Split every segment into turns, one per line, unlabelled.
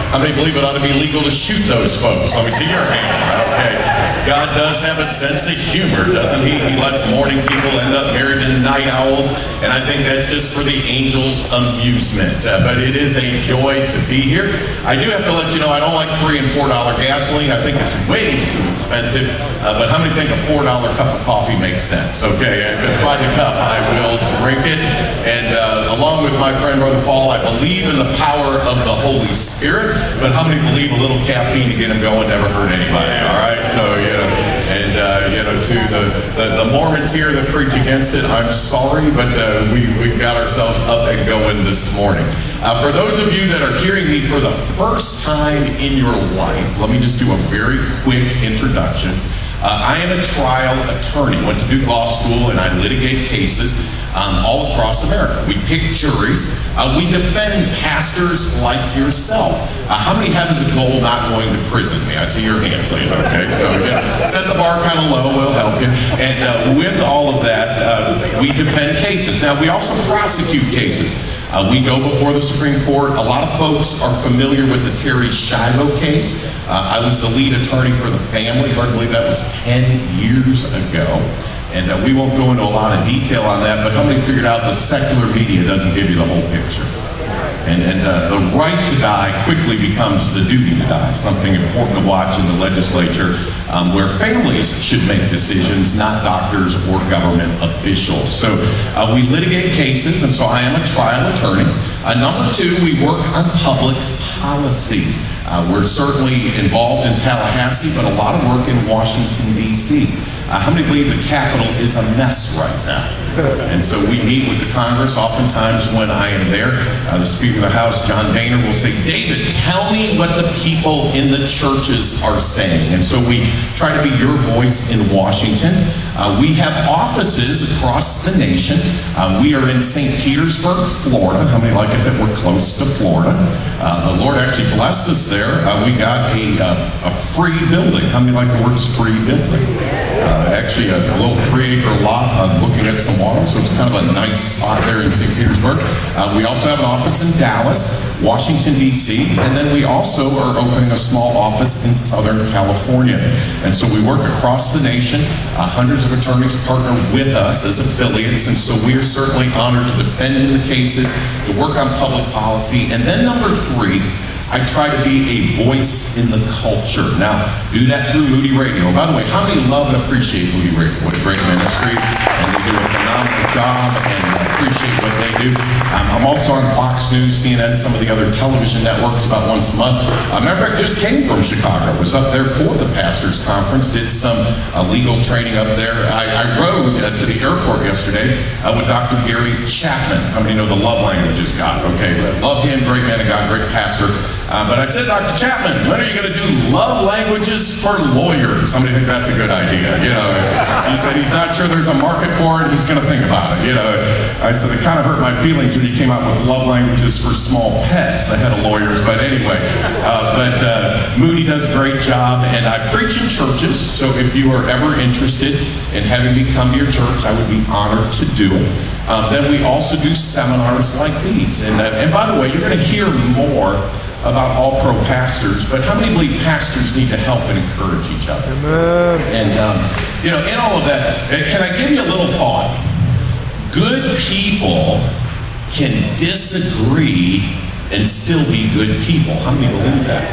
How many believe it ought to be legal to shoot those folks? Let me see your hand. Okay. God does have a sense of humor, doesn't he? He lets morning people end up married to night owls, and I think that's just for the angels' amusement. But it is a joy to be here. I do have to let you know I don't like $3 and $4 gasoline. I think it's way too expensive. But how many think a $4 cup of coffee makes sense? Okay, if it's by the cup, I will drink it. And along with my friend Brother Paul, I believe in the power of the Holy Spirit. But how many believe a little caffeine to get them going never hurt anybody? All right, so to the Mormons here that preach against it, I'm sorry, but we've got ourselves up and going this morning. For those of you that are hearing me for the first time in your life, let me just do a very quick introduction. I am a trial attorney, went to Duke Law School, and I litigate cases all across America. We pick juries. We defend pastors like yourself. How many have as a goal not going to prison? May I see your hand, please? Okay, so set the bar kind of low, we'll help you. And with all of that, we defend cases. Now, we also prosecute cases. We go before the Supreme Court. A lot of folks are familiar with the Terry Shiloh case. I was the lead attorney for the family. Hard to believe that was 10 years ago. And we won't go into a lot of detail on that, but how many figured out the secular media doesn't give you the whole picture? And the right to die quickly becomes the duty to die, something important to watch in the legislature where families should make decisions, not doctors or government officials. So we litigate cases, and so I am a trial attorney. Number two, we work on public policy. We're certainly involved in Tallahassee, but a lot of work in Washington, D.C. How many believe the Capitol is a mess right now? And so we meet with the Congress. Oftentimes when I am there, the Speaker of the House, John Boehner, will say, David, tell me what the people in the churches are saying. And so we try to be your voice in Washington. We have offices across the nation. We are in St. Petersburg, Florida. How many like it that we're close to Florida? The Lord actually blessed us there. We got a free building. How many like the words free building? Actually, a little 3-acre lot. I'm looking at some water, so it's kind of a nice spot there in St. Petersburg. We also have an office in Dallas, Washington, D.C., and then we also are opening a small office in Southern California. And so we work across the nation. Hundreds of attorneys partner with us as affiliates, and so we are certainly honored to defend the cases, to work on public policy. And then number three, I try to be a voice in the culture. Now, do that through Moody Radio. By the way, how many love and appreciate Moody Radio? What a great ministry. And they do a phenomenal job and appreciate what they do. I'm also on Fox News, CNN, some of the other television networks about once a month. Matter of fact, just came from Chicago. Was up there for the pastors' conference, did some legal training up there. I rode to the airport yesterday with Dr. Gary Chapman. How many know the love languages God? Okay, love him, great man of God, great pastor. But I said, Dr. Chapman, when are you going to do love languages for lawyers? Somebody think that's a good idea. He said he's not sure there's a market for it. He's going to think about it. I said it kind of hurt my feelings when he came out with love languages for small pets ahead of lawyers. But anyway, Moody does a great job, and I preach in churches. So if you are ever interested in having me come to your church, I would be honored to do it. Then we also do seminars like these. And by the way, you're going to hear more about All Pro pastors, but how many believe pastors need to help and encourage each other? Amen. And, in all of that, can I give you a little thought? Good people can disagree and still be good people. How many believe that?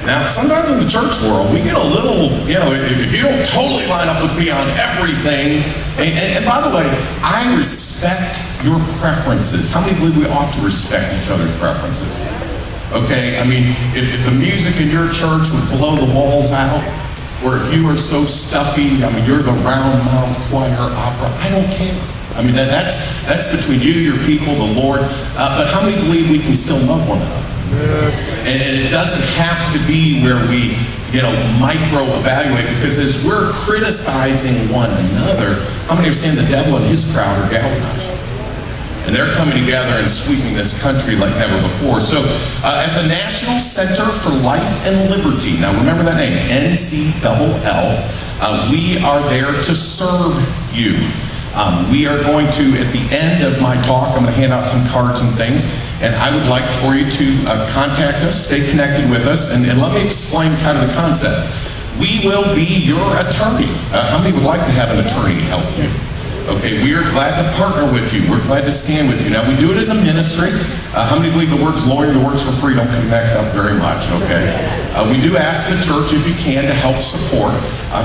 Now, sometimes in the church world, we get a little, if you don't totally line up with me on everything, and by the way, I respect your preferences. How many believe we ought to respect each other's preferences? Okay, I mean, if the music in your church would blow the walls out, or if you are so stuffy, I mean, you're the round mouth choir opera, I don't care. I mean, that's between you, your people, the Lord. But how many believe we can still love one another? And it doesn't have to be where we, micro-evaluate, because as we're criticizing one another, how many understand the devil and his crowd are galvanizing? And they're coming together and sweeping this country like never before. So at the National Center for Life and Liberty, now remember that name, NCLL, we are there to serve you. We are going to, at the end of my talk, I'm going to hand out some cards and things, and I would like for you to contact us, stay connected with us, and let me explain kind of the concept. We will be your attorney. How many would like to have an attorney help you? Okay, we are glad to partner with you. We're glad to stand with you. Now, we do it as a ministry. How many believe the words lawyer to works for free don't connect up very much, okay? We do ask the church, if you can, to help support,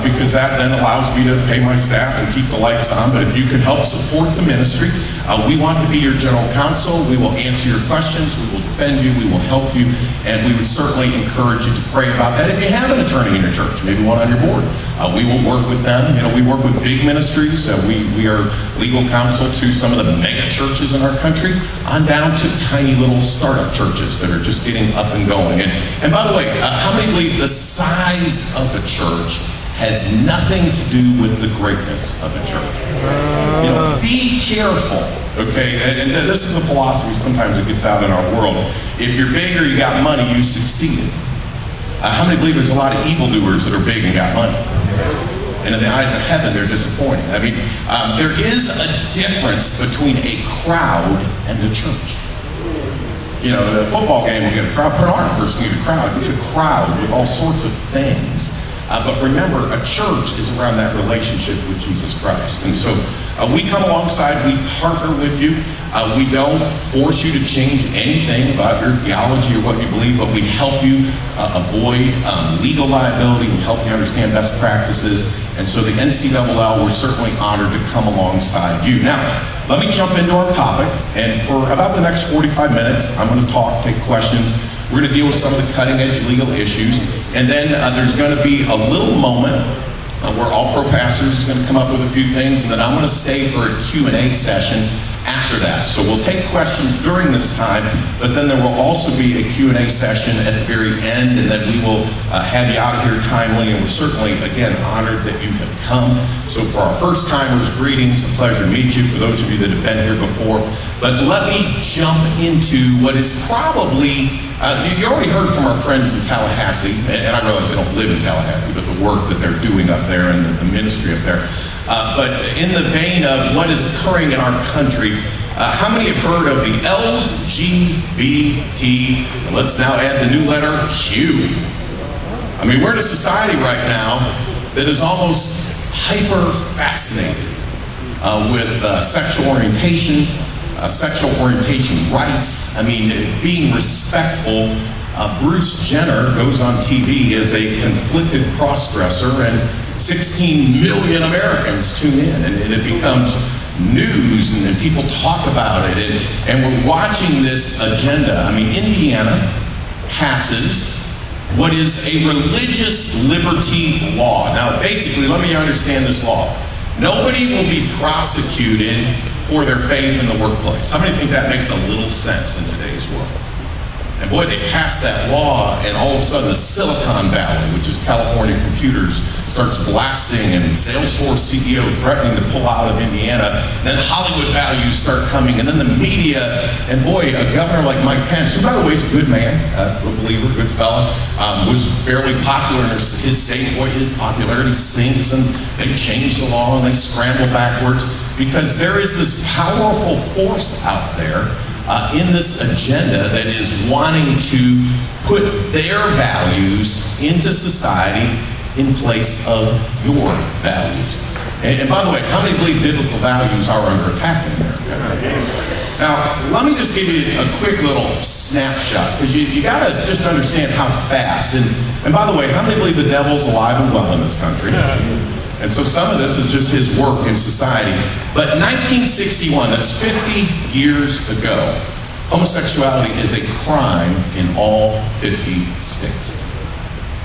because that then allows me to pay my staff and keep the lights on. But if you can help support the ministry, we want to be your general counsel. We will answer your questions. We will defend you. We will help you. And we would certainly encourage you to pray about that. If you have an attorney in your church, maybe one on your board, we will work with them. You know, we work with big ministries. We are legal counsel to some of the mega churches in our country, on down to tiny little startup churches that are just getting up and going. And by the way, how many believe the size of a church has nothing to do with the greatness of a church? You know, be careful, okay? And this is a philosophy sometimes that gets out in our world. If you're big or you got money, you succeeded. How many believe there's a lot of evildoers that are big and got money? And in the eyes of heaven, they're disappointing. I mean, there is a difference between a crowd and the church. You know, the football game, you get a crowd. Pornographers, you get a crowd. You get a crowd with all sorts of things. But remember, a church is around that relationship with Jesus Christ. And so we come alongside, we partner with you. We don't force you to change anything about your theology or what you believe, but we help you avoid legal liability. We help you understand best practices. And so the NCAA, we're certainly honored to come alongside you. Now, let me jump into our topic. And for about the next 45 minutes, I'm going to talk, take questions. We're going to deal with some of the cutting-edge legal issues. And then there's going to be a little moment where all pro pastors is going to come up with a few things, and then I'm going to stay for a Q&A session after that. So we'll take questions during this time, but then there will also be a Q&A session at the very end, and then we will have you out of here timely, and we're certainly, again, honored that you have come. So for our first-timers, greetings, a pleasure to meet you. For those of you that have been here before, but let me jump into what is probably, you already heard from our friends in Tallahassee, and I realize they don't live in Tallahassee, but the work that they're doing up there and the ministry up there. But in the vein of what is occurring in our country, how many have heard of the LGBT, and let's now add the new letter, Q? I mean, we're in a society right now that is almost hyper-fascinated with sexual orientation rights. I mean, being respectful. Bruce Jenner goes on TV as a conflicted cross-dresser, and 16 million Americans tune in, and it becomes news, and people talk about it, and we're watching this agenda. I mean, Indiana passes what is a religious liberty law. Now, basically, let me understand this law. Nobody will be prosecuted for their faith in the workplace. How many think that makes a little sense in today's world? And boy, they passed that law, and all of a sudden the Silicon Valley, which is California computers, starts blasting, and Salesforce CEO threatening to pull out of Indiana. And then Hollywood values start coming, and then the media, and boy, a governor like Mike Pence, who by the way is a good man, a believer, good fella, was fairly popular in his state. Boy, his popularity sinks, and they change the law, and they scramble backwards, because there is this powerful force out there in this agenda that is wanting to put their values into society in place of your values. And by the way, how many believe biblical values are under attack in America? Now, let me just give you a quick little snapshot, because you got to just understand how fast. And by the way, how many believe the devil's alive and well in this country? And so some of this is just his work in society. But 1961, that's 50 years ago, homosexuality is a crime in all 50 states.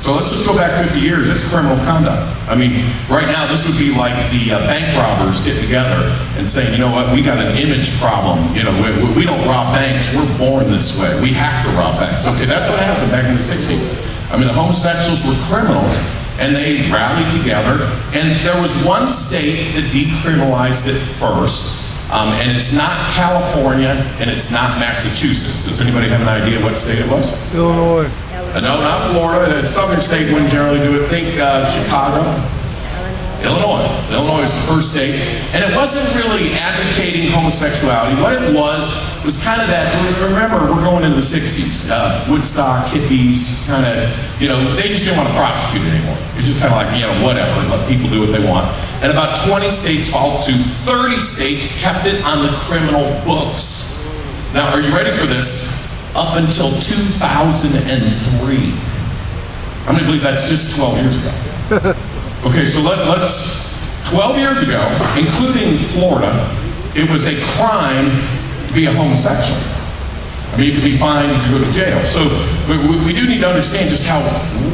So let's just go back 50 years. That's criminal conduct. I mean, right now, this would be like the bank robbers getting together and saying, you know what, we got an image problem. You know, we don't rob banks. We're born this way. We have to rob banks. Okay, that's what happened back in the 60s. I mean, the homosexuals were criminals, and they rallied together, and there was one state that decriminalized it first, and it's not California, and it's not Massachusetts. Does anybody have an idea what state it was?
Illinois.
No, not Florida. A southern state wouldn't generally do it. Think Chicago.
Illinois. Illinois was the first state, and it wasn't really advocating homosexuality. What it was kind of that, remember, we're going into the 60s, Woodstock, hippies, kind of, they just didn't want to prosecute it anymore. It's just kind of like, whatever, let people do what they want. And about 20 states followed suit. 30 states kept it on the criminal books. Now, are you ready for this? Up until 2003. I'm going to believe that's just 12 years ago. Okay, so let's 12 years ago, including Florida, it was a crime to be a homosexual. I mean, you could be fined, you could go to jail. So we do need to understand just how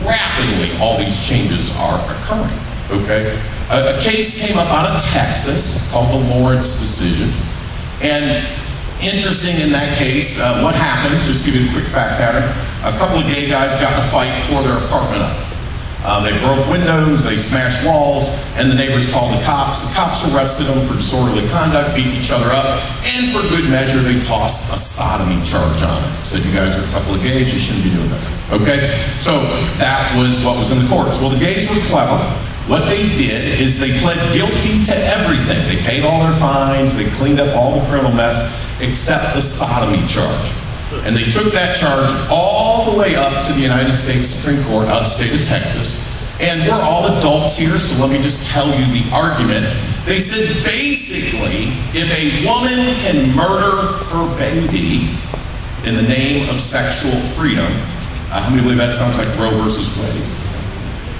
rapidly all these changes are occurring, okay? A case came up out of Texas called the Lawrence decision. And interesting in that case, what happened, just give you a quick fact pattern, a couple of gay guys got in a fight, tore their apartment up. They broke windows, they smashed walls, and the neighbors called the cops. The cops arrested them for disorderly conduct, beat each other up, and for good measure, they tossed a sodomy charge on them. Said, you guys are a couple of gays, you shouldn't be doing this. Okay? So that was what was in the courts. Well, the gays were clever. What they did is they pled guilty to everything. They paid all their fines, they cleaned up all the criminal mess, except the sodomy charge. And they took that charge all the way up to the United States Supreme Court out of the state of Texas. And we're all adults here, so let me just tell you the argument. They said basically, if a woman can murder her baby in the name of sexual freedom, how many believe that sounds like Roe versus Wade?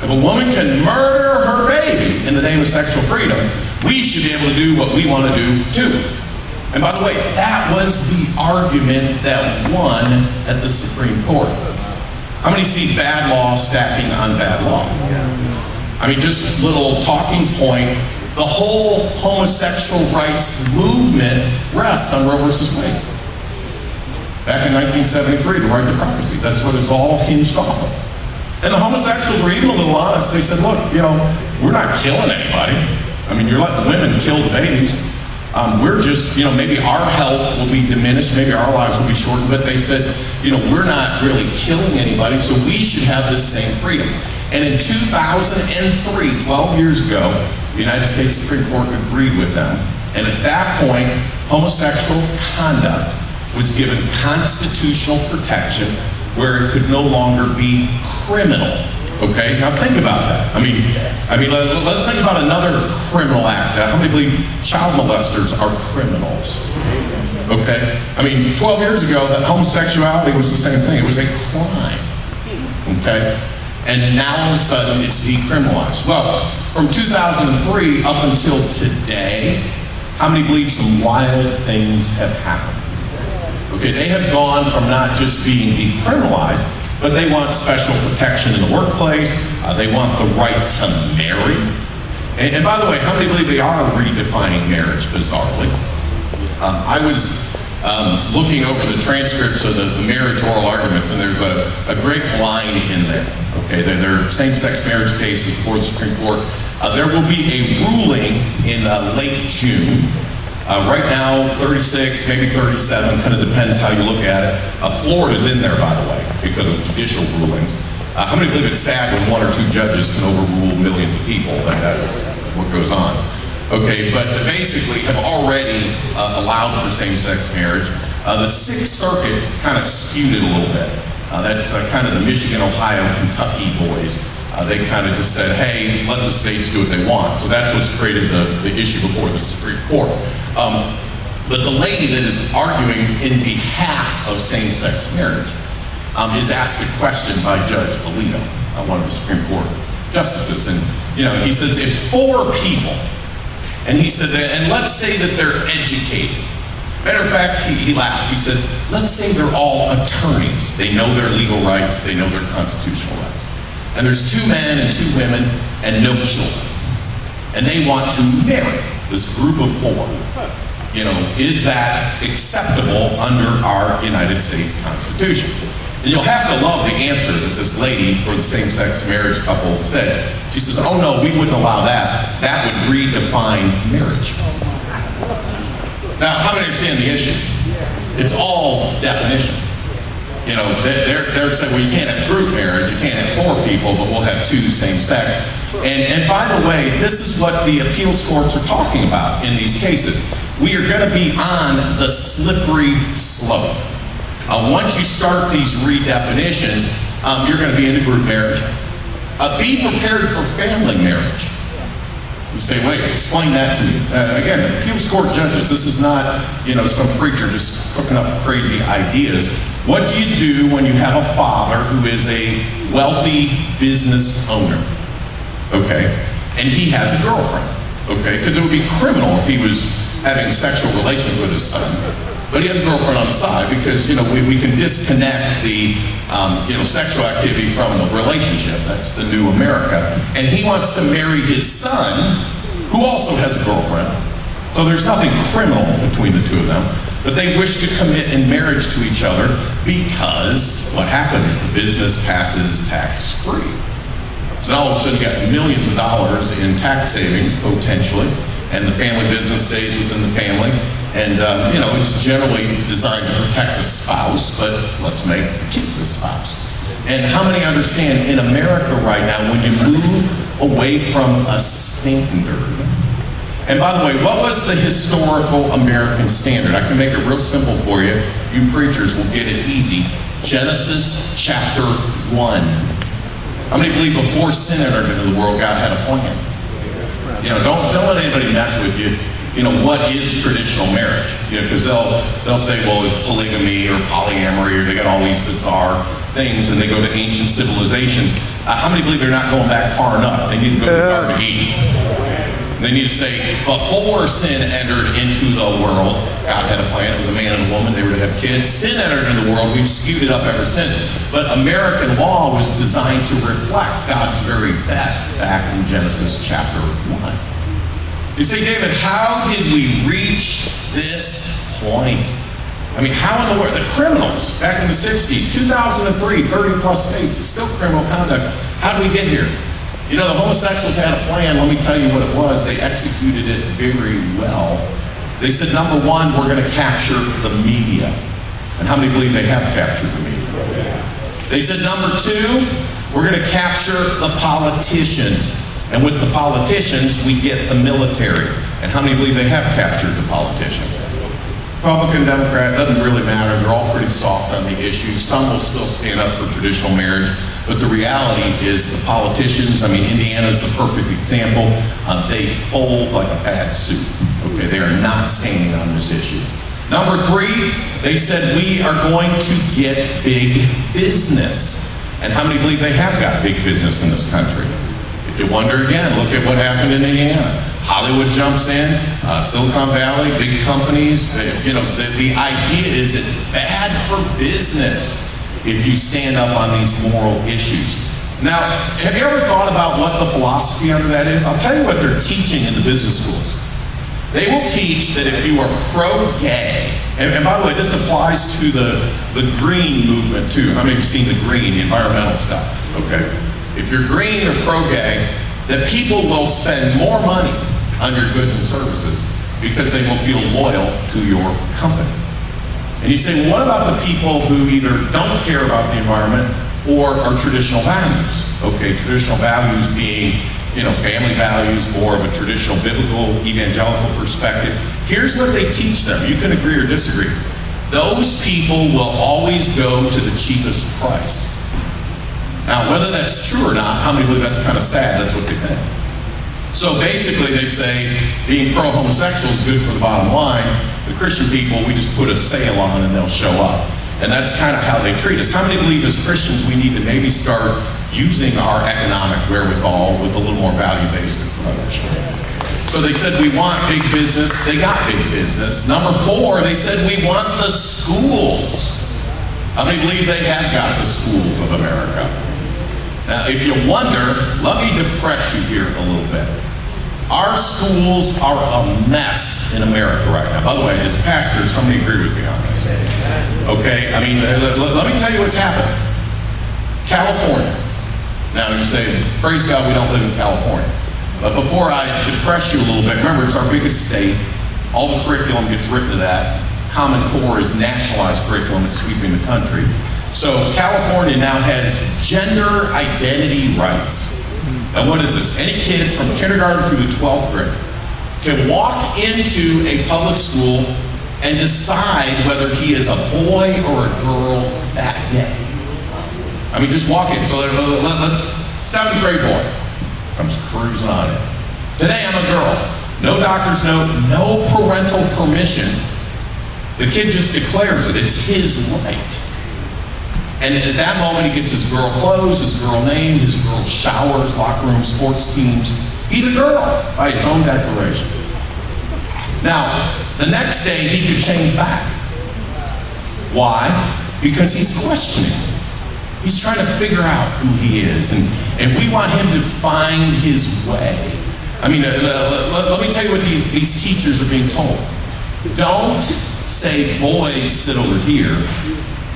If a woman can murder her baby in the name of sexual freedom, we should be able to do what we want to do too. And by the way, that was the argument that won at the Supreme Court. How many see bad law stacking on bad law? I mean, just a little talking point, the whole homosexual rights movement rests on Roe versus Wade. Back in 1973, the right to privacy, that's what it's all hinged off of. And the homosexuals were even a little honest. They said, look, we're not killing anybody. I mean, you're letting women kill the babies. We're just, maybe our health will be diminished, maybe our lives will be shortened, but they said, we're not really killing anybody, so we should have this same freedom. And in 2003, 12 years ago, the United States Supreme Court agreed with them. And at that point, homosexual conduct was given constitutional protection where it could no longer be criminal. Okay, now think about that. I mean, let's think about another criminal act. How many believe child molesters are criminals? Okay, I mean, 12 years ago, that homosexuality was the same thing. It was a crime. Okay, and now all of a sudden it's decriminalized. Well, from 2003 up until today, how many believe some wild things have happened? Okay, they have gone from not just being decriminalized, but they want special protection in the workplace. They want the right to marry. And by the way, how many believe they are redefining marriage, bizarrely? I was looking over the transcripts of the marriage oral arguments, and there's a great line in there. Okay, they're same-sex marriage cases before the Supreme Court. There will be a ruling in late June. Right now, 36, maybe 37, kind of depends how you look at it. Florida's in there, by the way, because of judicial rulings. How many believe it's sad when one or two judges can overrule millions of people? That's what goes on. Okay, but basically have already allowed for same-sex marriage. The Sixth Circuit kind of skewed it a little bit. That's kind of the Michigan, Ohio, Kentucky boys. They kind of just said, hey, let the states do what they want. So that's what's created the issue before the Supreme Court. But the lady that is arguing in behalf of same-sex marriage is asked a question by Judge Alito, one of the Supreme Court justices. And, he says, if four people, and he said, and let's say that they're educated. Matter of fact, he laughed. He said, let's say they're all attorneys. They know their legal rights. They know their constitutional rights. And there's two men and two women and no children. And they want to marry this group of four. Is that acceptable under our United States Constitution? And you'll have to love the answer that this lady for the same-sex marriage couple said. She says, oh no, we wouldn't allow that. That would redefine marriage. Now, how do you understand the issue? It's all definition. You know, they're saying, well, you can't have group marriage, you can't have 4 people, but we'll have 2 same sex. And by the way, this is what the appeals courts are talking about in these cases. We are going to be on the slippery slope. Once you start these redefinitions, you're going to be into group marriage. Be prepared for family marriage. You say, wait, explain that to me. Again, appeals court judges, this is not, you know, some preacher just cooking up crazy ideas. What do you do when you have a father who is a wealthy business owner? Okay, and he has a girlfriend. Okay, because it would be criminal if he was having sexual relations with his son. But he has a girlfriend on the side because, you know, we can disconnect the, you know, sexual activity from the relationship. That's the new America. And he wants to marry his son, who also has a girlfriend. So there's nothing criminal between the two of them. But they wish to commit in marriage to each other because what happens, the business passes tax-free. So now all of a sudden you got millions of dollars in tax savings, potentially, and the family business stays within the family. And, you know, it's generally designed to protect the spouse, but let's make the kid the spouse. And how many understand in America right now, when you move away from a standard, and by the way, what was the historical American standard? I can make it real simple for you. You preachers will get it easy. Genesis chapter 1. How many believe before sin entered into the world, God had a plan? You know, don't let anybody mess with you. You know, what is traditional marriage? You know, because they'll say, well, it's polygamy or polyamory, or they got all these bizarre things, and they go to ancient civilizations. How many believe they're not going back far enough? They need to go to the Garden of Eden. They need to say, before sin entered into the world, God had a plan. It was a man and a woman. They were to have kids. Sin entered into the world. We've skewed it up ever since. But American law was designed to reflect God's very best back in Genesis chapter 1. You say, David, how did we reach this point? I mean, how in the world? The criminals back in the 60s, 2003, 30 plus states, it's still criminal conduct. How did we get here? You know, the homosexuals had a plan. Let me tell you what it was. They executed it very well. They said, number one, we're going to capture the media. And how many believe they have captured the media? They said, number two, we're going to capture the politicians. And with the politicians, we get the military. And how many believe they have captured the politicians? Republican, Democrat, doesn't really matter. They're all pretty soft on the issue. Some will still stand up for traditional marriage. But the reality is the politicians, I mean, Indiana's the perfect example. They fold like a bad soup. Okay, they are not standing on this issue. Number three, they said we are going to get big business. And how many believe they have got big business in this country? If you wonder again, look at what happened in Indiana. Hollywood jumps in, Silicon Valley, big companies. You know, the idea is it's bad for business if you stand up on these moral issues. Now, have you ever thought about what the philosophy under that is? I'll tell you what they're teaching in the business schools. They will teach that if you are pro-gay, and by the way, this applies to the green movement too. How many of you seen the green, the environmental stuff? Okay. If you're green or pro-gay, that people will spend more money on your goods and services because they will feel loyal to your company. And you say, well, what about the people who either don't care about the environment or are traditional values? Okay, traditional values being, you know, family values, more of a traditional biblical evangelical perspective. Here's what they teach them. You can agree or disagree. Those people will always go to the cheapest price. Now, whether that's true or not, how many believe that's kind of sad? That's what they think. So basically they say being pro-homosexual is good for the bottom line. The Christian people, we just put a sale on and they'll show up. And that's kind of how they treat us. How many believe as Christians we need to maybe start using our economic wherewithal with a little more value-based approach? So they said we want big business. They got big business. Number four, they said we want the schools. How many believe they have got the schools of America? Now, if you wonder, let me depress you here a little bit. Our schools are a mess in America right now. By the way, as pastors, how many agree with me on this? Okay, I mean, let me tell you what's happened. California. Now, you say, praise God, we don't live in California. But before I depress you a little bit, remember, it's our biggest state. All the curriculum gets written to that. Common Core is nationalized curriculum. It's sweeping the country.
So California now has gender identity rights. Now what is this? Any kid from kindergarten through the 12th grade can walk into a public school and decide whether he is a boy or a girl that day. I mean, just walk in. So let's 7th grade boy comes cruising on in. Today I'm a girl. No doctor's note, no parental permission. The kid just declares it. It's his right. And at that moment, he gets his girl clothes, his girl name, his girl showers, locker room, sports teams. He's a girl by his own declaration. Now, the next day, he could change back. Why? Because he's questioning. He's trying to figure out who he is, and we want him to find his way. I mean, let me tell you what these teachers are being told. Don't say boys sit over here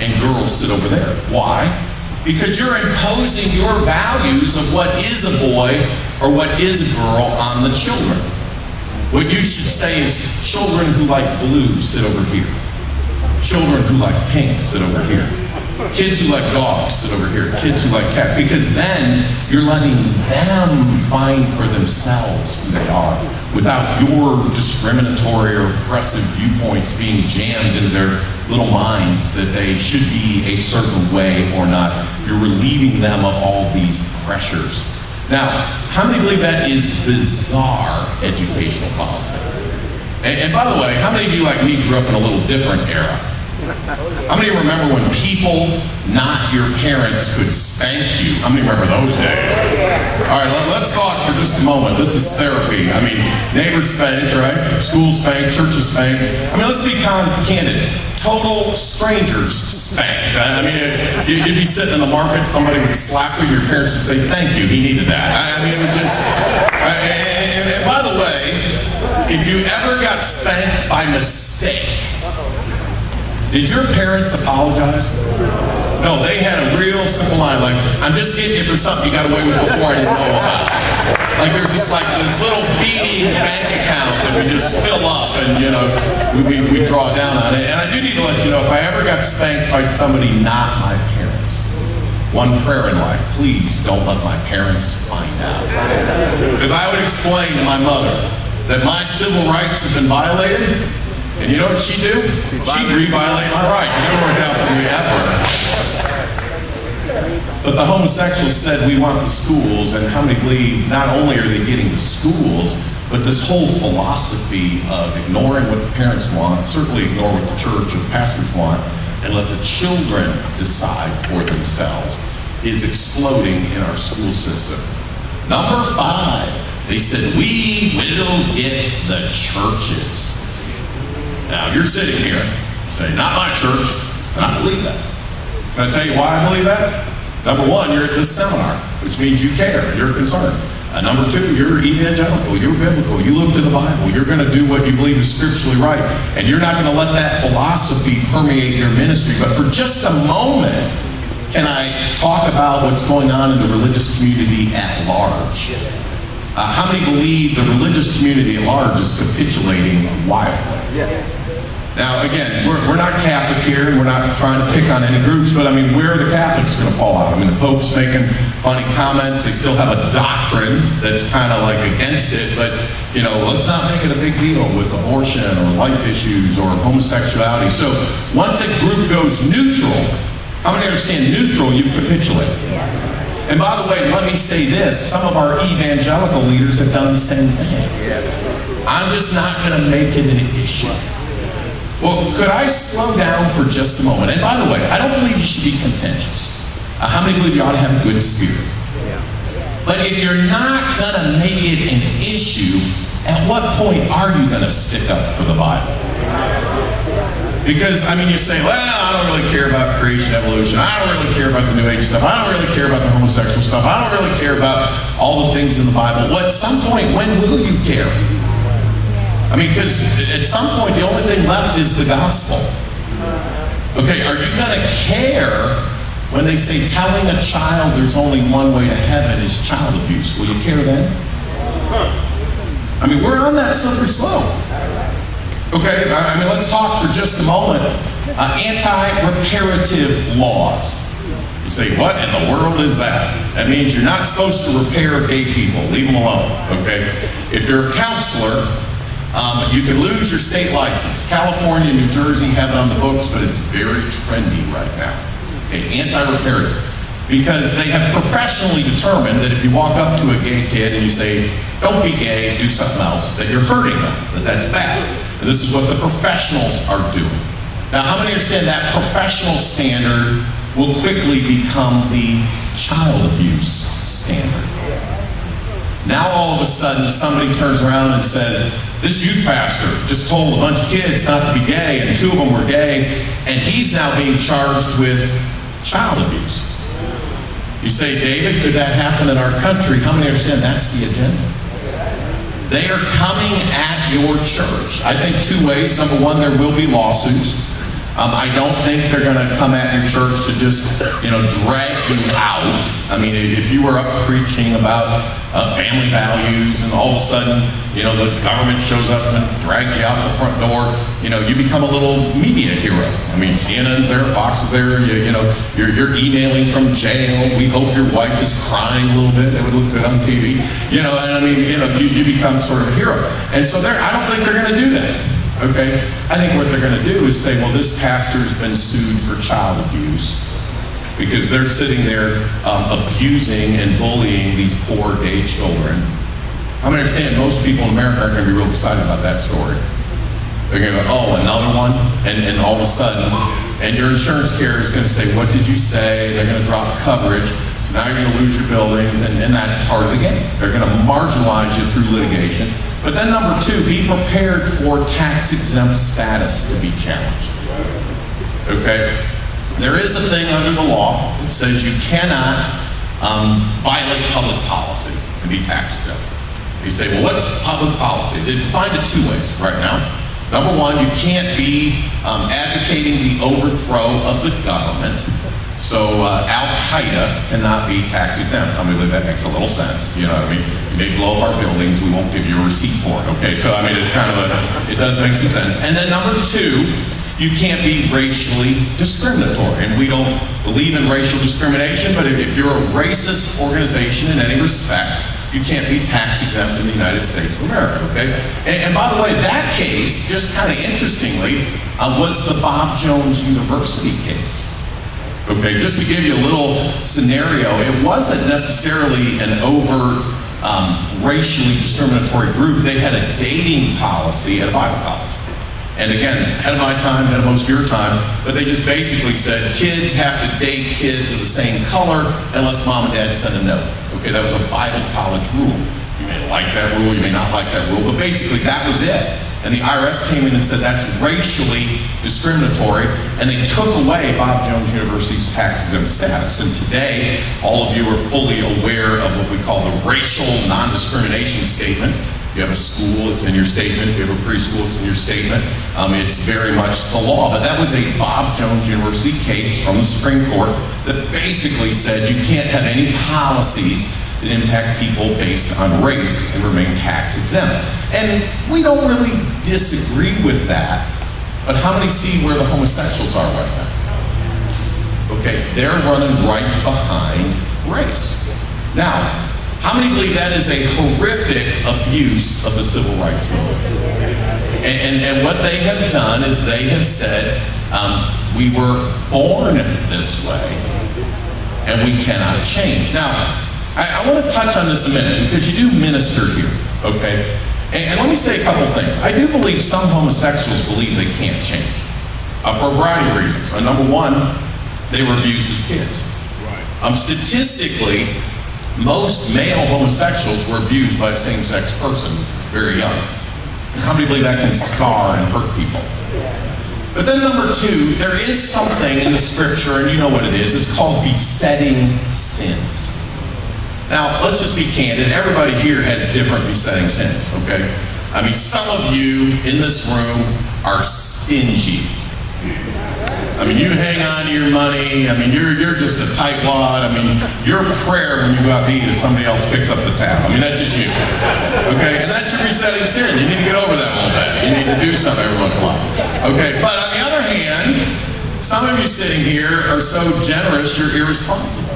and girls sit over there. Why? Because you're imposing your values of what is a boy or what is a girl on the children. What you should say is children who like blue sit over here. Children who like pink sit over here. Kids who like dogs sit over here. Kids who like cats. Because then you're letting them find for themselves who they are without your discriminatory or oppressive viewpoints being jammed into their little minds that they should be a certain way or not. You're relieving them of all these pressures. Now, how many believe that is bizarre educational policy? And by the way, how many of you like me grew up in a little different era? How many remember when people, not your parents, could spank you? How many remember those days? All right, let's talk for just a moment. This is therapy. I mean, neighbors spanked, right? School spanked, churches spanked. I mean, let's be candid. Total strangers spanked. I mean, you'd be sitting in the market, somebody would slap you, your parents would say, thank you, he needed that. I mean, it was just... And by the way, if you ever got spanked by mistake, did your parents apologize? No, they had a real simple line, like, I'm just getting you for something you got away with before I didn't know about. Like there's just like this little beading bank account that we just fill up and, you know, we draw down on it. And I do need to let you know, if I ever got spanked by somebody not my parents, one prayer in life, please don't let my parents find out. Because I would explain to my mother that my civil rights have been violated. And you know what she'd do? She'd re-violate my rights. It never worked out for me ever. But the homosexuals said we want the schools, and how many believe not only are they getting the schools, but this whole philosophy of ignoring what the parents want, certainly ignore what the church and the pastors want, and let the children decide for themselves, is exploding in our school system. Number 5, they said we will get the churches. Now, you're sitting here saying, not my church, and I believe that. Can I tell you why I believe that? Number 1, you're at this seminar, which means you care, you're concerned. Number 2, you're evangelical, you're biblical, you look to the Bible, you're going to do what you believe is scripturally right, and you're not going to let that philosophy permeate your ministry. But for just a moment, can I talk about what's going on in the religious community at large? How many believe the religious community at large is capitulating wildly? Now, again, we're not Catholic here, and we're not trying to pick on any groups, but I mean, where are the Catholics going to fall out? I mean, the Pope's making funny comments. They still have a doctrine that's kind of like against it, but, you know, let's not make it a big deal with abortion or life issues or homosexuality. So once a group goes neutral, how many understand neutral, you've capitulated? And by the way, let me say this, some of our evangelical leaders have done the same thing. I'm just not going to make it an issue. Well, could I slow down for just a moment? And by the way, I don't believe you should be contentious. How many believe you ought to have a good spirit? But if you're not going to make it an issue, at what point are you going to stick up for the Bible? Because, I mean, you say, well, I don't really care about creation, evolution. I don't really care about the New Age stuff. I don't really care about the homosexual stuff. I don't really care about all the things in the Bible. Well, at some point, when will you care? I mean, because at some point, the only thing left is the gospel. Okay, are you going to care when they say telling a child there's only one way to heaven is child abuse? Will you care then? I mean, we're on that slippery slope. Okay, I mean, let's talk for just a moment.
Anti-reparative laws. You say, what in the world is that? That means you're not supposed to repair gay people. Leave them alone, okay? If you're a counselor, you can lose your state license. California, New Jersey have it on the books, but it's very trendy right now. Okay, anti-reparative. Because they have professionally determined that if you walk up to a gay kid and you say, don't be gay, do something else, that you're hurting them, that that's bad. And this is what the professionals are doing. Now, how many understand that professional standard will quickly become the child abuse standard? Now all of a sudden somebody turns around and says, this youth pastor just told a bunch of kids not to be gay, and 2 of them were gay, and he's now being charged with child abuse. You say, David, could that happen in our country? How many understand that's the agenda? They are coming at your church. I think 2 ways. Number 1, there will be lawsuits. I don't think they're going to come at your church to just, drag you out. I mean, if you were up preaching about family values and all of a sudden, the government shows up and drags you out the front door, you become a little media hero. I mean, CNN's there, Fox is there, you're emailing from jail. We hope your wife is crying a little bit. It would look good on TV. And I mean, you become sort of a hero. And so I don't think they're going to do that. Okay? I think what they're going to do is say, well, this pastor's been sued for child abuse because they're sitting there abusing and bullying these poor gay children. I understand most people in America aren't going to be real excited about that story. They're going to go, oh, another one? And all of a sudden, and your insurance carrier is going to say, what did you say? They're going to drop coverage. So now you're going to lose your buildings, and that's part of the game. They're going to marginalize you through litigation. But then number 2, be prepared for tax-exempt status to be challenged. Okay? There is a thing under the law that says you cannot violate public policy and be tax-exempt. You say, well, what's public policy? They define it 2 ways right now. Number 1, you can't be advocating the overthrow of the government. So Al-Qaeda cannot be tax exempt. I mean, that makes a little sense. You know what I mean? You may blow up our buildings, we won't give you a receipt for it. Okay, so I mean, it's kind of it does make some sense. And then number 2, you can't be racially discriminatory. And we don't believe in racial discrimination, but if you're a racist organization in any respect, you can't be tax exempt in the United States of America, okay? And by the way, that case, just kind of interestingly, was the Bob Jones University case. Okay, just to give you a little scenario, it wasn't necessarily an racially discriminatory group. They had a dating policy at a Bible college. And again, ahead of my time, ahead of most of your time, but they just basically said kids have to date kids of the same color unless mom and dad send a note. Okay, that was a Bible college rule. You may like that rule, you may not like that rule, but basically that was it. And the IRS came in and said that's racially discriminatory, and they took away Bob Jones University's tax-exempt status. And today, all of you are fully aware of what we call the racial non-discrimination statements. You have a school, it's in your statement. You have a preschool, it's in your statement. It's very much the law. But that was a Bob Jones University case from the Supreme Court that basically said you can't have any policies that impact people based on race and remain tax exempt. And we don't really disagree with that, but how many see where the homosexuals are right now? Okay, they're running right behind race. Now, how many believe that is a horrific abuse of the civil rights movement? And what they have done is they have said, we were born this way, and we cannot change. Now, I want to touch on this a minute because you do minister here, okay? And let me say a couple things. I do believe some homosexuals believe they can't change for a variety of reasons. Number 1, they were abused as kids. Right. Statistically, most male homosexuals were abused by a same-sex person very young. And how many believe that can scar and hurt people? But then number 2, there is something in the scripture, and you know what it is. It's called besetting sins. Now, let's just be candid. Everybody here has different besetting sins, okay? I mean, some of you in this room are stingy. I mean, you hang on to your money. I mean, you're just a tightwad. I mean, your prayer when you go out to eat is somebody else picks up the tab. I mean, that's just you, okay? And that's your besetting sin. You need to get over that a little bit. You need to do something every once in a while, okay? But on the other hand, Some of you sitting here are so generous you're irresponsible.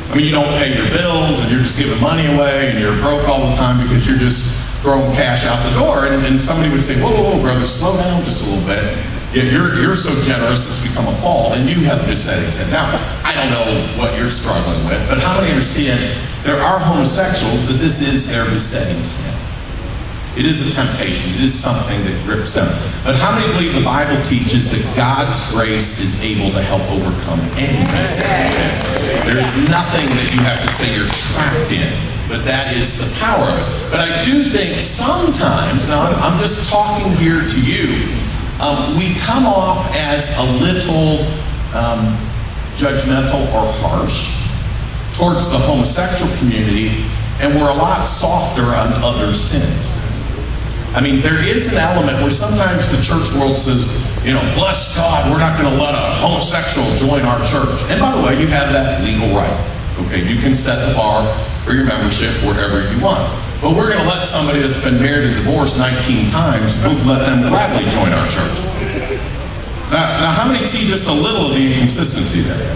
I mean, you don't pay your bills and you're just giving money away and you're broke all the time because you're just throwing cash out the door. And somebody would say, whoa, brother, slow down just a little bit. If you're so generous, it's become a fault, and you have a besetting sin. Now, I don't know what you're struggling with, but how many understand there are homosexuals that this is their besetting sin? It is a temptation. It is something that grips them. But how many believe the Bible teaches that God's grace is able to help overcome any besetting sin? There is nothing that you have to say you're trapped in, but that is the power of it. But I do think sometimes, now I'm just talking here to you, we come off as a little judgmental or harsh towards the homosexual community, and we're a lot softer on other sins. I mean, there is an element where sometimes the church world says, bless God, we're not going to let a homosexual join our church. And by the way, you have that legal right. Okay, you can set the bar for your membership wherever you want. But we're going to let somebody that's been married and divorced 19 times, we'll let them gladly join our church. Now, how many see just a little of the inconsistency there?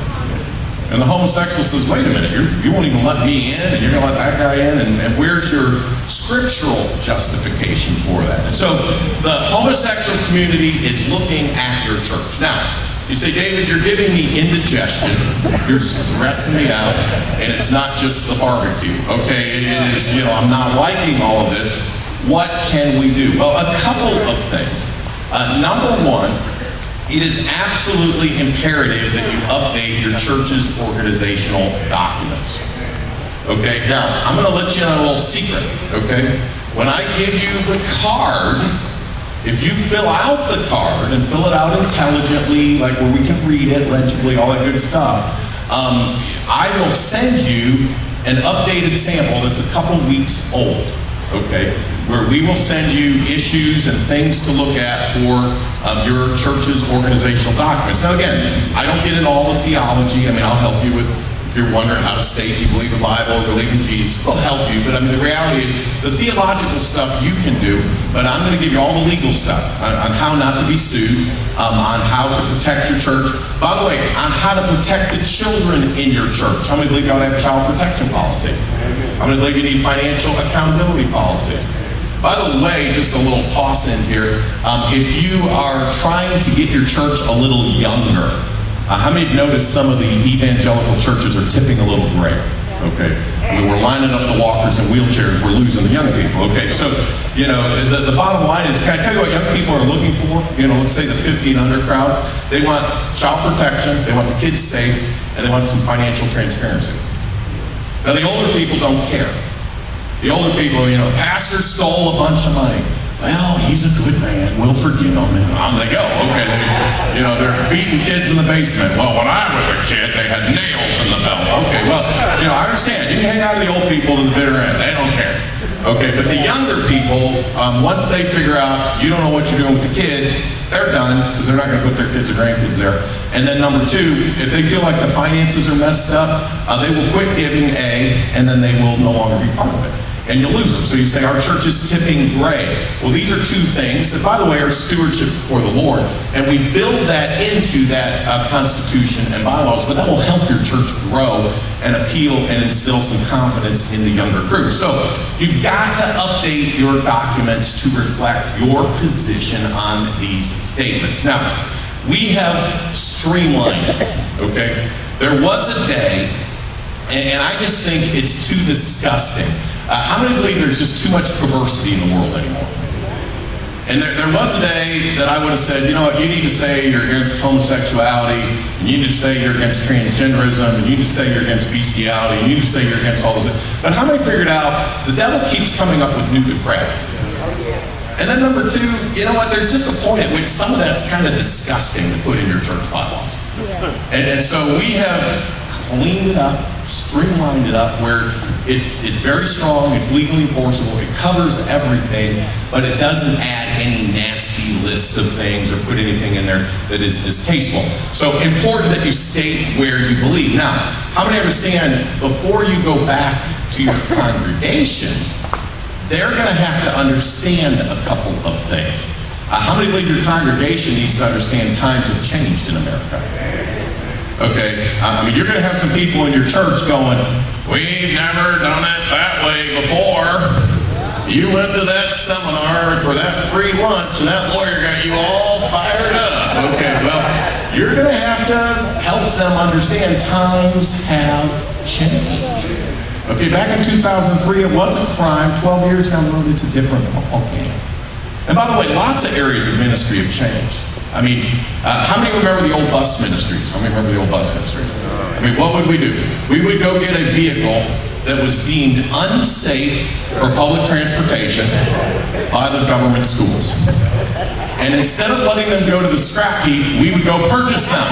And the homosexual says, wait a minute, you won't even let me in, and you're going to let that guy in, and where's your scriptural justification for that? And so the homosexual community is looking at your church. Now, you say, David, you're giving me indigestion, you're stressing me out, and it's not just the barbecue, okay? It is, I'm not liking all of this. What can we do? Well, a couple of things. Number one, it is absolutely imperative that you update your church's organizational documents. Okay, now, I'm going to let you in on a little secret, okay? When I give you the card, if you fill out the card and fill it out intelligently, like where we can read it legibly, all that good stuff, I will send you an updated sample that's a couple weeks old, okay? Where we will send you issues and things to look at for your church's organizational documents. Now again, I don't get into all the theology. I mean, I'll help you with, if you're wondering how to state you believe the Bible or believe in Jesus, we'll help you. But I mean, the reality is, the theological stuff you can do, but I'm going to give you all the legal stuff on how not to be sued, on how to protect your church. By the way, on how to protect the children in your church. How many believe you ought to have child protection policies? How many believe you need financial accountability policies? By the way, just a little toss in here, if you are trying to get your church a little younger, how many have noticed some of the evangelical churches are tipping a little gray? Okay, I mean, we're lining up the walkers and wheelchairs, we're losing the young people. Okay, so, the bottom line is, can I tell you what young people are looking for? Let's say the 50 and under crowd, they want child protection, they want the kids safe, and they want some financial transparency. Now, the older people don't care. The older people, pastor stole a bunch of money. Well, he's a good man. We'll forgive him. And on they go. Okay, they're beating kids in the basement. Well, when I was a kid, they had nails in the belt. Okay, well, I understand. You can hang out with the old people to the bitter end. They don't care. Okay, but the younger people, once they figure out you don't know what you're doing with the kids, they're done because they're not going to put their kids or grandkids there. And then number two, if they feel like the finances are messed up, they will quit giving and then they will no longer be part of it. And you lose them. So you say, our church is tipping gray. Well, these are two things that, by the way, are stewardship before the Lord. And we build that into that constitution and bylaws, but that will help your church grow and appeal and instill some confidence in the younger crew. So you've got to update your documents to reflect your position on these statements. Now, we have streamlined it, okay? There was a day, and I just think it's too disgusting. How many believe there's just too much perversity in the world anymore? And there was a day that I would have said, you know what, you need to say you're against homosexuality, and you need to say you're against transgenderism, and you need to say you're against bestiality, and you need to say you're against all this. But how many figured out the devil keeps coming up with new depravity? And then number two, you know what, there's just a point at which some of that's kind of disgusting to put in your church bylaws. And so we have cleaned it up, streamlined it up where it's very strong, it's legally enforceable, it covers everything, but it doesn't add any nasty list of things or put anything in there that is distasteful. So important that you state where you believe. Now, how many understand before you go back to your congregation, they're going to have to understand a couple of things. How many believe your congregation needs to understand times have changed in America? Okay, I mean, you're going to have some people in your church going, we've never done it that way before. You went to that seminar for that free lunch and that lawyer got you all fired up. Okay, well, you're going to have to help them understand times have changed. Okay, back in 2003, it was a crime. 12 years down the road, it's a different ballgame. And by the way, lots of areas of ministry have changed. I mean, how many remember the old bus ministries? How many remember the old bus ministries? I mean, what would we do? We would go get a vehicle that was deemed unsafe for public transportation by the government schools. And instead of letting them go to the scrap heap, we would go purchase them.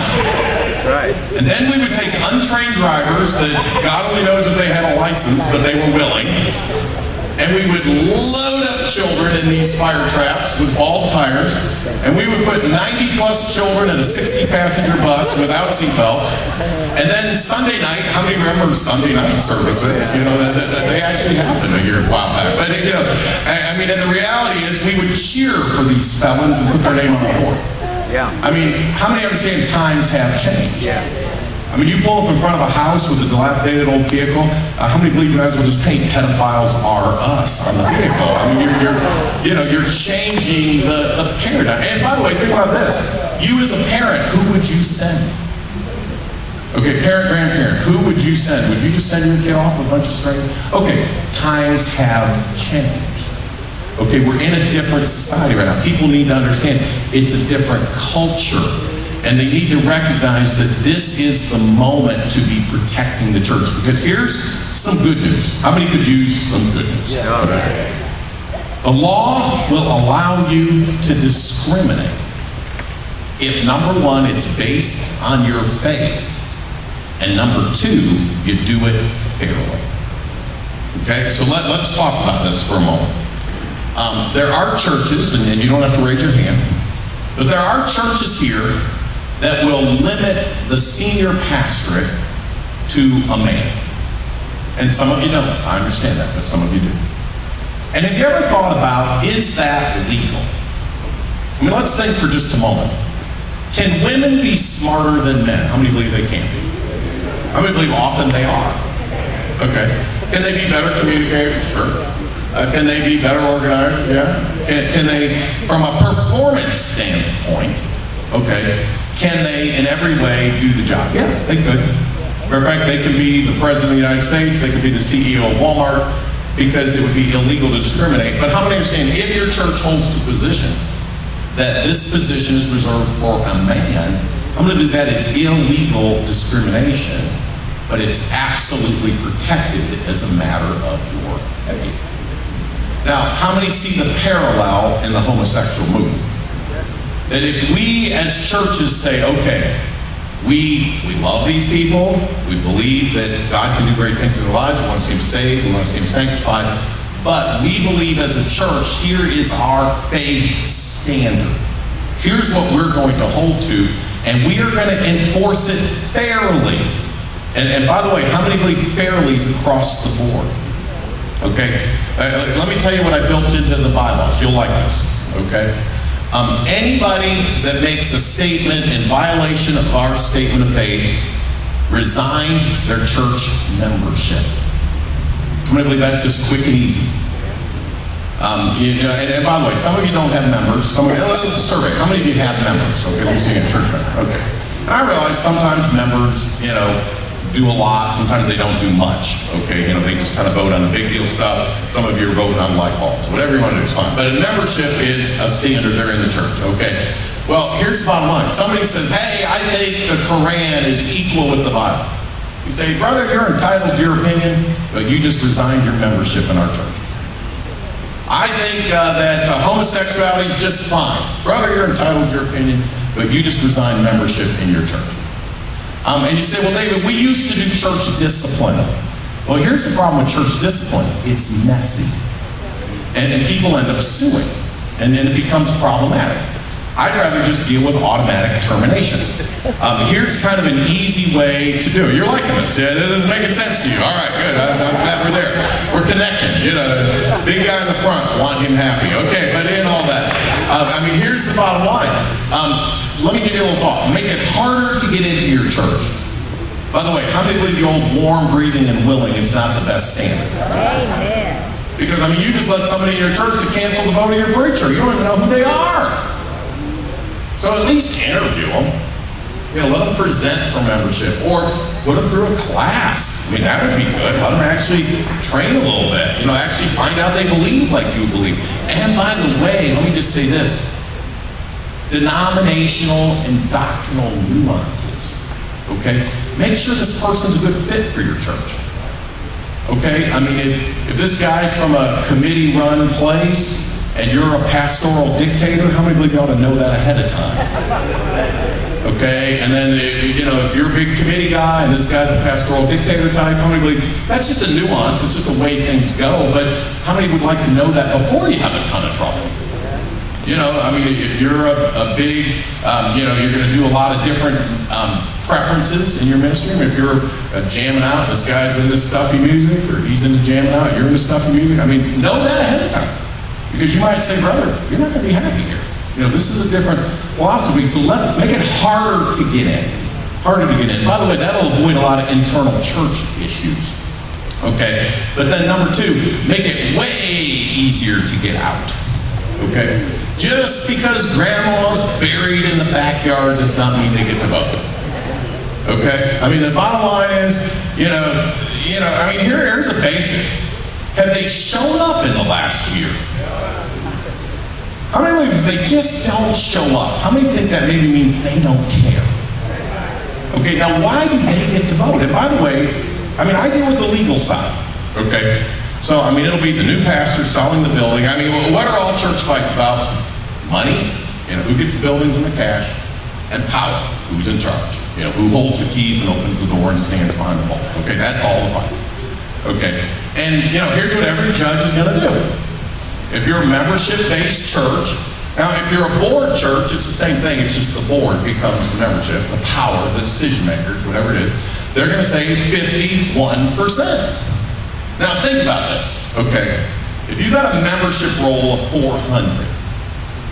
Right.
And then we would take untrained drivers that God only knows if they had a license, but they were willing. And we would load up children in these fire traps with bald tires, and we would put 90 plus children in a 60 passenger bus without seatbelts. And then Sunday night, how many remember Sunday night services? You know, they actually happened a while back. But you know, I mean, and the reality is we would cheer for these felons and put their name on the board.
Yeah.
I mean, how many understand times have changed?
Yeah.
I mean, you pull up in front of a house with a dilapidated old vehicle. How many believe you might as well just paint "pedophiles are us" on the vehicle? I mean, you're changing the paradigm. And by the way, think about this: you as a parent, who would you send? Okay, parent, grandparent, who would you send? Would you just send your kid off with a bunch of strangers? Okay, times have changed. Okay, we're in a different society right now. People need to understand it's a different culture. And they need to recognize that this is the moment to be protecting the church. Because here's some good news. How many could use some good news?
Yeah.
Okay. The law will allow you to discriminate if, number one, it's based on your faith, and number two, you do it fairly. Okay, so let's talk about this for a moment. There are churches, and you don't have to raise your hand, but there are churches here that will limit the senior pastorate to a man. And some of you don't. I understand that, but some of you do. And have you ever thought about, is that legal? I mean, let's think for just a moment. Can women be smarter than men? How many believe they can be? How many believe often they are? Okay. Can they be better communicators? Sure. Can they be better organized? Yeah. Can they, from a performance standpoint, okay, can they in every way do the job? Yeah, they could. Matter of fact, they could be the President of the United States, they could be the CEO of Walmart, because it would be illegal to discriminate. But how many understand, if your church holds to the position that this position is reserved for a man, I'm going to do that as illegal discrimination, but it's absolutely protected as a matter of your faith. Now, how many see the parallel in the homosexual movement? That if we as churches say, okay, we love these people, we believe that God can do great things in their lives, we want to see them saved, we want to see them sanctified, but we believe as a church, here is our faith standard. Here's what we're going to hold to, and we are going to enforce it fairly. And by the way, how many believe fairly is across the board? Okay, let me tell you what I built into the bylaws. You'll like this, okay? Anybody that makes a statement in violation of our statement of faith resigned their church membership. I'm going to believe that's just quick and easy. And by the way, some of you don't have members. Some of you, let's survey. How many of you have members? Okay, let me see a church member. Okay. And I realize sometimes members, do a lot. Sometimes they don't do much. Okay, they just kind of vote on the big deal stuff. Some of you are voting on light bulbs. Whatever you want to do is fine. But a membership is a standard there in the church. Okay. Well, here's the bottom line. Somebody says, "Hey, I think the Quran is equal with the Bible." You say, "Brother, you're entitled to your opinion, but you just resigned your membership in our church." I think that homosexuality is just fine. Brother, you're entitled to your opinion, but you just resigned membership in your church. And you say, "Well, David, we used to do church discipline." Well, here's the problem with church discipline. It's messy. And people end up suing. And then it becomes problematic. I'd rather just deal with automatic termination. Here's kind of an easy way to do it. You're liking this. Yeah, this is making sense to you. All right, good. I'm glad we're there. We're connecting. Big guy in the front, want him happy. Okay, but in all that. I mean, here's the bottom line. Let me give you a little thought. Make it harder to get into your church. By the way, how many believe the old warm, breathing, and willing is not the best standard?
Amen.
Because, I mean, you just let somebody in your church to cancel the vote of your preacher. You don't even know who they are. So at least interview them. You know, let them present for membership or put them through a class. I mean, that would be good. Let them actually train a little bit. You know, actually find out they believe like you believe. And by the way, let me just say this. Denominational and doctrinal nuances. Okay? Make sure this person's a good fit for your church. Okay? I mean, if this guy's from a committee-run place and you're a pastoral dictator, how many believe you ought to know that ahead of time? Okay? And then, you know, if you're a big committee guy and this guy's a pastoral dictator type, how many believe that's just a nuance, it's just the way things go, but how many would like to know that before you have a ton of trouble? You know, I mean, if you're a big, you know, you're going to do a lot of different preferences in your ministry. I mean, if you're jamming out, this guy's into stuffy music, or he's into jamming out, you're into stuffy music. I mean, know that ahead of time. Because you might say, brother, you're not going to be happy here. You know, this is a different philosophy, so make it harder to get in. Harder to get in. By the way, that'll avoid a lot of internal church issues. Okay? But then number two, make it way easier to get out. Okay? Just because grandma's buried in the backyard does not mean they get to vote. Okay? I mean, the bottom line is, you know, I mean, here's a basic. Have they shown up in the last year? How many believe they just don't show up? How many think that maybe means they don't care? Okay, now why do they get to vote? And by the way, I mean, I deal with the legal side. Okay? So, I mean, it'll be the new pastor selling the building. I mean, what are all church fights about? Money, you know, who gets the buildings and the cash, and power, who's in charge. You know, who holds the keys and opens the door and stands behind the wall. Okay, that's all the fights. Okay, and you know, here's what every judge is going to do. If you're a membership-based church, now if you're a board church, it's the same thing. It's just the board becomes the membership, the power, the decision makers, whatever it is. They're going to say 51%. Now think about this, okay? If you got a membership roll of 400,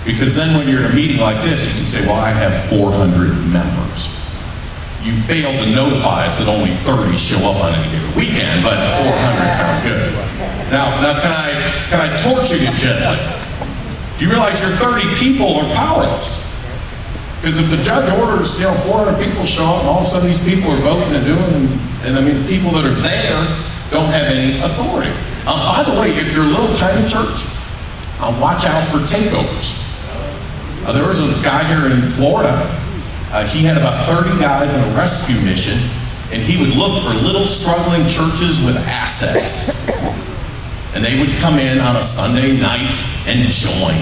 because then when you're in a meeting like this, you can say, well, I have 400 members. You fail to notify us that only 30 show up on any given weekend, but 400 sounds good. Now can I torture you gently? Do you realize your 30 people are powerless? Because if the judge orders, you know, 400 people show up, and all of a sudden these people are voting and doing, and I mean, people that are there don't have any authority. By the way, if you're a little tiny church, watch out for takeovers. There was a guy here in Florida. He had about 30 guys in a rescue mission, and he would look for little struggling churches with assets. And they would come in on a Sunday night and join.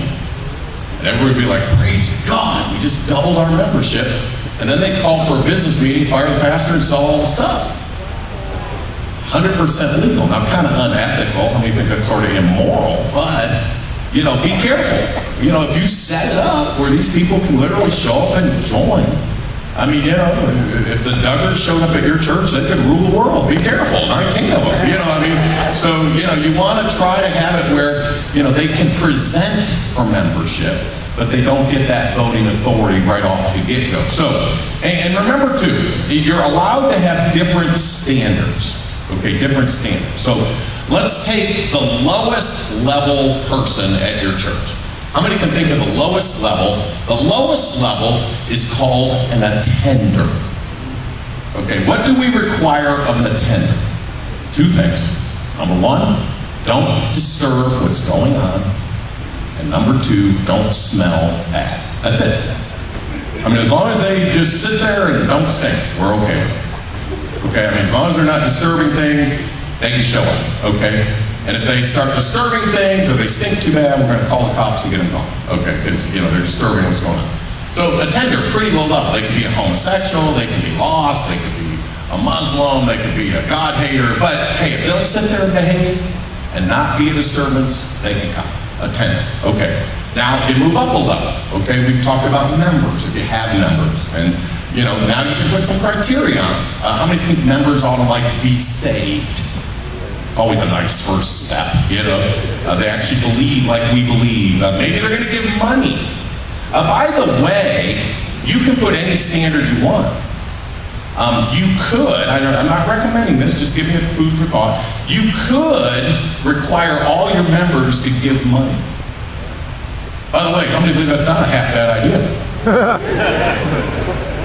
And everybody would be like, praise God, we just doubled our membership. And then they'd call for a business meeting, fire the pastor, and sell all the stuff. 100% legal. Now, kind of unethical. I mean, I think that's sort of immoral, but, you know, be careful. You know, if you set it up where these people can literally show up and join, I mean, you know, if the Duggars showed up at your church, they could rule the world. Be careful, 19 of them. You know, I mean, so, you know, you want to try to have it where, you know, they can present for membership, but they don't get that voting authority right off the get-go. So, and remember too, you're allowed to have different standards. Okay, different standards. So let's take the lowest level person at your church. How many can think of the lowest level? The lowest level is called an attender. Okay, what do we require of an attender? Two things. Number one, don't disturb what's going on. And number two, don't smell bad. That's it. I mean, as long as they just sit there and don't stink, we're okay with it. Okay, I mean, as long as they're not disturbing things, they can show up, okay? And if they start disturbing things or they stink too bad, we're going to call the cops and get them gone, okay? Because, you know, they're disturbing what's going on. So attender, pretty low level. They can be a homosexual, they can be lost, they can be a Muslim, they can be a God hater. But hey, if they'll sit there and behave and not be a disturbance, they can come. Attender, okay. Now you move up a level, okay? We've talked about members, if you have members. And you know, now you can put some criteria on. How many think members ought to, like, be saved? Always a nice first step, you know. They actually believe like we believe. Maybe they're going to give money. By the way, you can put any standard you want. You could, I'm not recommending this, just giving it food for thought. You could require all your members to give money. By the way, how many believe that's not a half bad idea?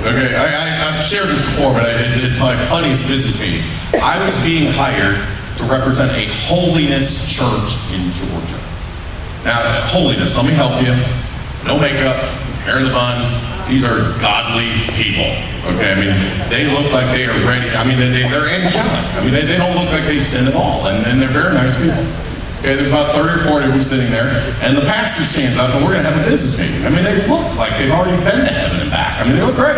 Okay, I've shared this before, but it's my funniest business meeting. I was being hired to represent a holiness church in Georgia. Now, holiness, let me help you. No makeup, hair in the bun. These are godly people, okay? I mean, they look like they are ready. I mean, they're angelic. I mean, they don't look like they sin at all, and they're very nice people. Okay, there's about 30 or 40 of them sitting there, and the pastor stands up, and we're gonna have a business meeting. I mean, they look like they've already been to heaven and back. I mean, they look great.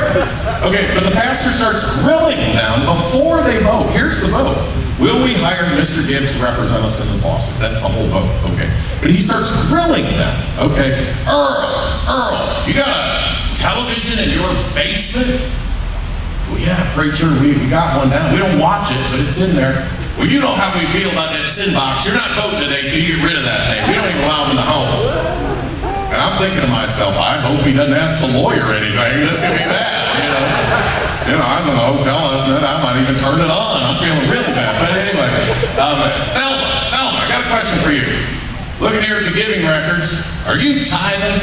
Okay, but the pastor starts grilling them before they vote. Here's the vote. Will we hire Mr. Gibbs to represent us in this lawsuit? That's the whole vote, okay? But he starts grilling them, okay? Earl, you got a television in your basement? Well, yeah, preacher, we got one down. We don't watch it, but it's in there. Well, you know how we feel about that sin box. You're not voting today till you get rid of that thing. We don't even allow them in the home. And I'm thinking to myself, I hope he doesn't ask the lawyer anything. This could be bad, you know. You know, I don't know, tell us that I might even turn it on. I'm feeling really bad. But anyway, Thelma, I got a question for you. Looking here at the giving records, are you tithing?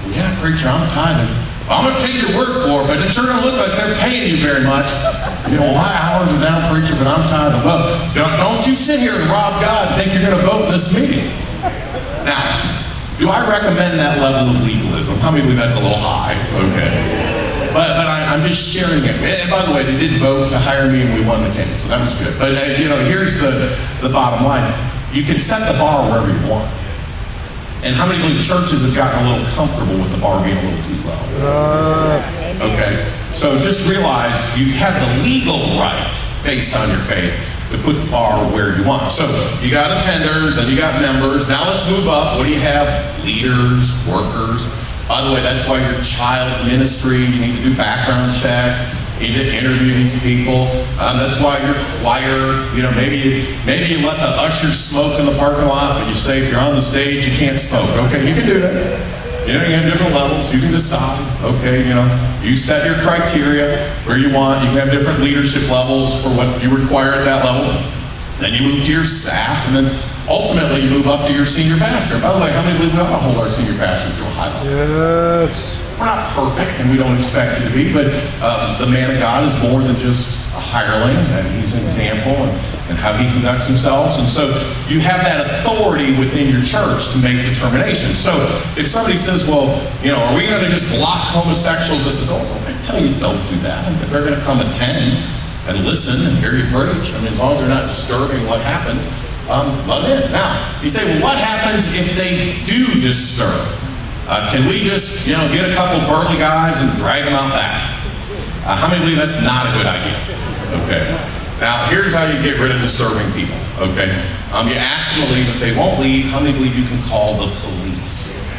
Well, yeah, preacher, I'm tithing. Well, I'm going to take your word for it, but it sure doesn't look like they're paying you very much. You know, my hours are down, preacher, but I'm tithing. Well, don't you sit here and rob God and think you're going to vote in this meeting. Now, do I recommend that level of legalism? How many believe that's a little high? Okay. But I'm just sharing it. And by the way, they did vote to hire me and we won the case, so that was good. But you know, here's the bottom line. You can set the bar wherever you want. And how many believe churches have gotten a little comfortable with the bar being a little too low? Okay, so just realize you have the legal right, based on your faith, to put the bar where you want. So you got attenders and you got members. Now let's move up. What do you have? Leaders, workers. By the way, that's why your child ministry, you need to do background checks. You need to interview these people. That's why your choir, you know, maybe you let the ushers smoke in the parking lot, but you say if you're on the stage, you can't smoke. Okay, you can do that. You know, you have different levels. You can decide. Okay, you know, you set your criteria where you want. You can have different leadership levels for what you require at that level. Then you move to your staff, and then ultimately you move up to your senior pastor. By the way, how many believe we ought to hold our senior pastors to a high level?
Yes.
We're not perfect, and we don't expect you to be, but the man of God is more than just a hireling, and he's an example and how he conducts himself. And so you have that authority within your church to make determinations. So if somebody says, well, you know, are we going to just block homosexuals at the door? Well, I tell you, don't do that. If they're going to come attend and listen and hear you preach, I mean, as long as they're not disturbing what happens, let them in. Now, you say, well, what happens if they do disturb? Can we just, you know, get a couple burly guys and drag them out back? How many believe that's not a good idea? Okay. Now, here's how you get rid of disturbing people. Okay. You ask them to leave. If they won't leave, how many believe you can call the police?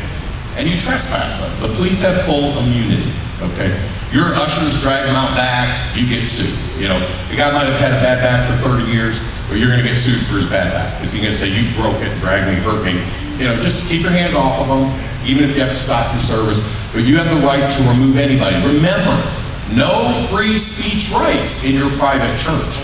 And you trespass them. The police have full immunity. Okay. Your ushers drag them out back, you get sued. You know, the guy might have had a bad back for 30 years, but you're going to get sued for his bad back because he's going to say you broke it, dragged me, hurt me. You know, just keep your hands off of them. Even if you have to stop your service, but you have the right to remove anybody. Remember, no free speech rights in your private church.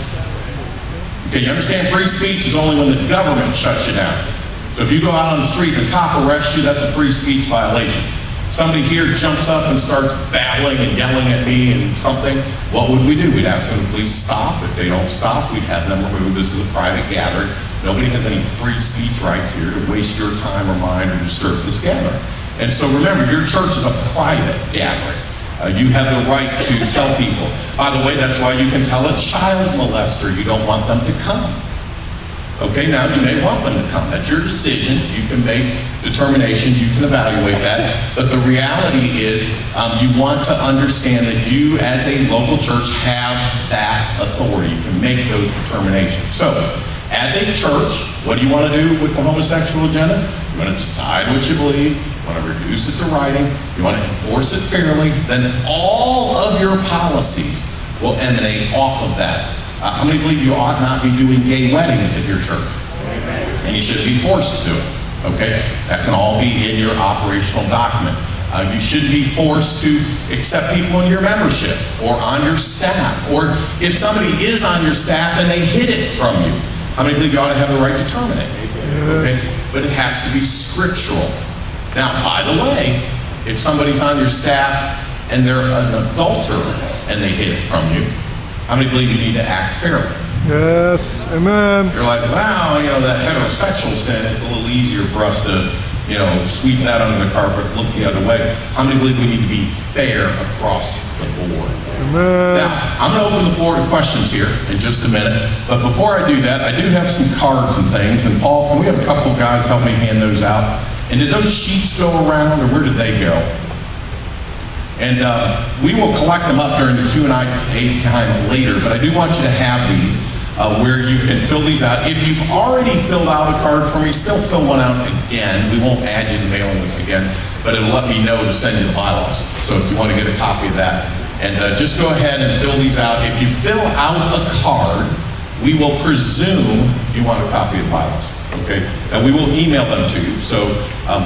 Okay, you understand free speech is only when the government shuts you down. So if you go out on the street and a cop arrests you, that's a free speech violation. Somebody here jumps up and starts babbling and yelling at me and something, what would we do? We'd ask them to please stop. If they don't stop, we'd have them removed. This is a private gathering. Nobody has any free speech rights here to waste your time or mine or disturb this gathering. And so remember, your church is a private gathering. You have the right to tell people. By the way, that's why you can tell a child molester you don't want them to come. Okay, now you may want them to come. That's your decision. You can make determinations. You can evaluate that. But the reality is you want to understand that you as a local church have that authority. You can make those determinations. So, as a church, what do you want to do with the homosexual agenda? You want to decide what you believe. You want to reduce it to writing. You want to enforce it fairly. Then all of your policies will emanate off of that. How many believe you ought not be doing gay weddings at your church? And you shouldn't be forced to do it, okay? That can all be in your operational document. You shouldn't be forced to accept people in your membership or on your staff. Or if somebody is on your staff and they hid it from you, how many believe you ought to have the right to terminate? Okay? But it has to be scriptural. Now, by the way, if somebody's on your staff and they're an adulterer and they hid it from you, how many believe you need to act fairly?
Yes, amen.
You're like, wow, that heterosexual sin, it's a little easier for us to, sweep that under the carpet, look the other way. How many believe we need to be fair across the board?
Amen.
Now, I'm going to open the floor to questions here in just a minute, but before I do that, I do have some cards and things, and Paul, can we have a couple of guys help me hand those out? And did those sheets go around, or where did they go? And we will collect them up during the Q&A time later, but I do want you to have these where you can fill these out. If you've already filled out a card for me, still fill one out again. We won't add you to mailing list again, but it'll let me know to send you the bylaws. So if you want to get a copy of that, and just go ahead and fill these out. If you fill out a card, we will presume you want a copy of the bylaws. Okay, and we will email them to you. So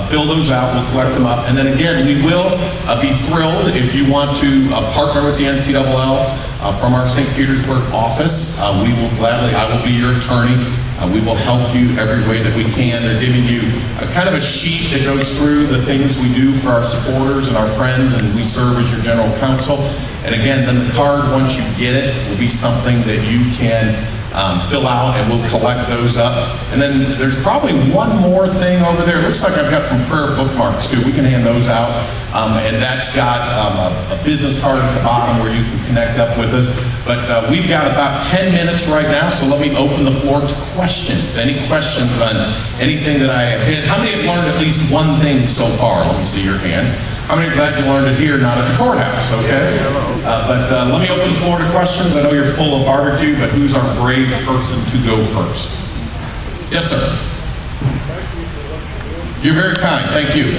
fill those out, we'll collect them up. And then again, we will be thrilled if you want to partner with the NCLL from our St. Petersburg office. We will gladly, I will be your attorney. We will help you every way that we can. They're giving you a kind of a sheet that goes through the things we do for our supporters and our friends, and we serve as your general counsel. And again, then the card, once you get it, will be something that you can fill out, and we'll collect those up. And then there's probably one more thing over there. It looks like I've got some prayer bookmarks too. We can hand those out. And that's got a business card at the bottom where you can connect up with us. But we've got about 10 minutes right now, so let me open the floor to questions. Any questions on anything that I have hit? How many have learned at least one thing so far? Let me see your hand. How many are glad you learned it here, not at the courthouse, okay? But let me open the floor to questions. I know you're full of barbecue, but who's our brave person to go first? Yes, sir. You're very kind. Thank you.